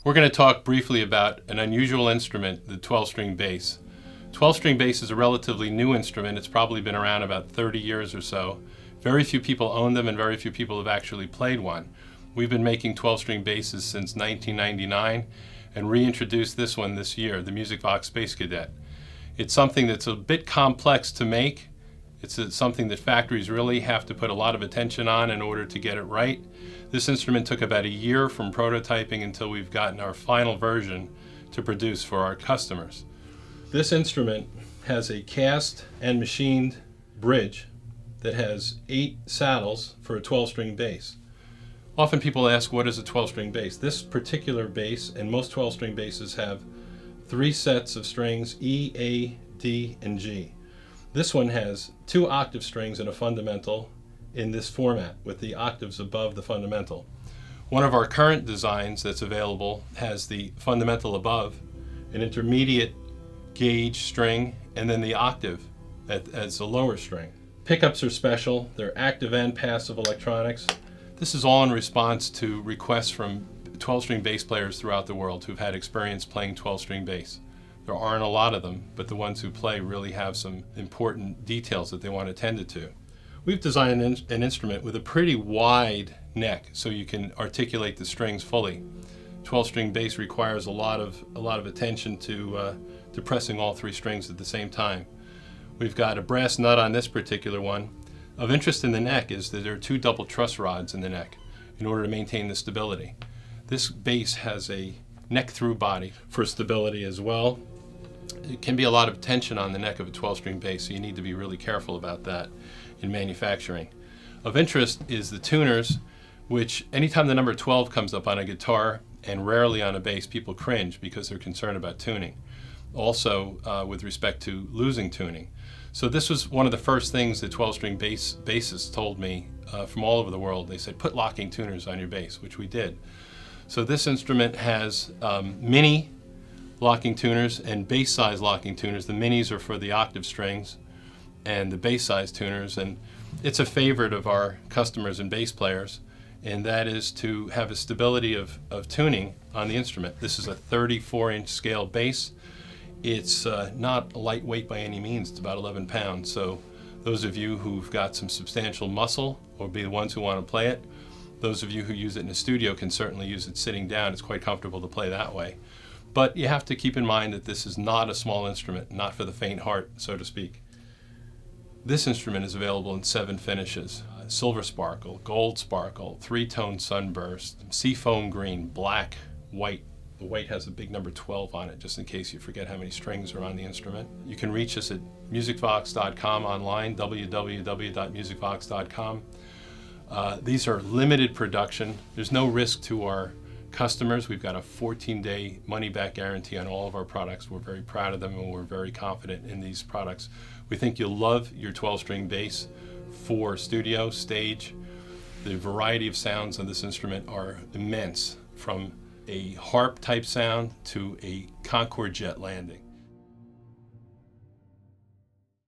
We're going to talk briefly about an unusual instrument, the 12-string bass. 12-string bass is a relatively new instrument. It's probably been around about 30 years or so. Very few people own them and very few people have actually played one. We've been making 12-string basses since 1999 and reintroduced this one this year, the Musicvox Space Cadet. It's something that's a bit complex to make. It's something that factories really have to put a lot of attention on in order to get it right. This instrument took about a year from prototyping until we've gotten our final version to produce for our customers. This instrument has a cast and machined bridge that has 8 saddles for a 12-string bass. Often people ask, what is a 12-string bass? This particular bass, and most 12-string basses, have 3 sets of strings, E, A, D, and G. This one has 2 octave strings and a fundamental in this format with the octaves above the fundamental. One of our current designs that's available has the fundamental above, an intermediate gauge string, and then the octave as the lower string. Pickups are special. They're active and passive electronics. This is all in response to requests from 12-string bass players throughout the world who've had experience playing 12-string bass. There aren't a lot of them, but the ones who play really have some important details that they want attended to. We've designed an instrument with a pretty wide neck so you can articulate the strings fully. 12-string bass requires a lot of attention to pressing all 3 strings at the same time. We've got a brass nut on this particular one. Of interest in the neck is that there are 2 double truss rods in the neck in order to maintain the stability. This bass has a neck-through body for stability as well. It can be a lot of tension on the neck of a 12-string bass, so you need to be really careful about that in manufacturing. Of interest is the tuners, which anytime the number 12 comes up on a guitar and rarely on a bass, people cringe because they're concerned about tuning. Also with respect to losing tuning. So this was one of the first things that 12-string bassists told me from all over the world. They said, put locking tuners on your bass, which we did. So this instrument has mini locking tuners and bass size locking tuners. The minis are for the octave strings and the bass size tuners, and it's a favorite of our customers and bass players, and that is to have a stability of tuning on the instrument. This is a 34-inch scale bass. It's not lightweight by any means. It's about 11 pounds. So those of you who've got some substantial muscle will be the ones who want to play it. Those of you who use it in a studio can certainly use it sitting down. It's quite comfortable to play that way. But you have to keep in mind that this is not a small instrument, not for the faint heart, so to speak. This instrument is available in 7 finishes. Silver sparkle, gold sparkle, 3-tone sunburst, seafoam green, black, white. The white has a big number 12 on it, just in case you forget how many strings are on the instrument. You can reach us at musicvox.com online, www.musicvox.com. These are limited production. There's no risk to our customers. We've got a 14-day money-back guarantee on all of our products. We're very proud of them and we're very confident in these products. We think you'll love your 12-string bass for studio, stage. The variety of sounds on this instrument are immense, from a harp type sound to a Concorde jet landing.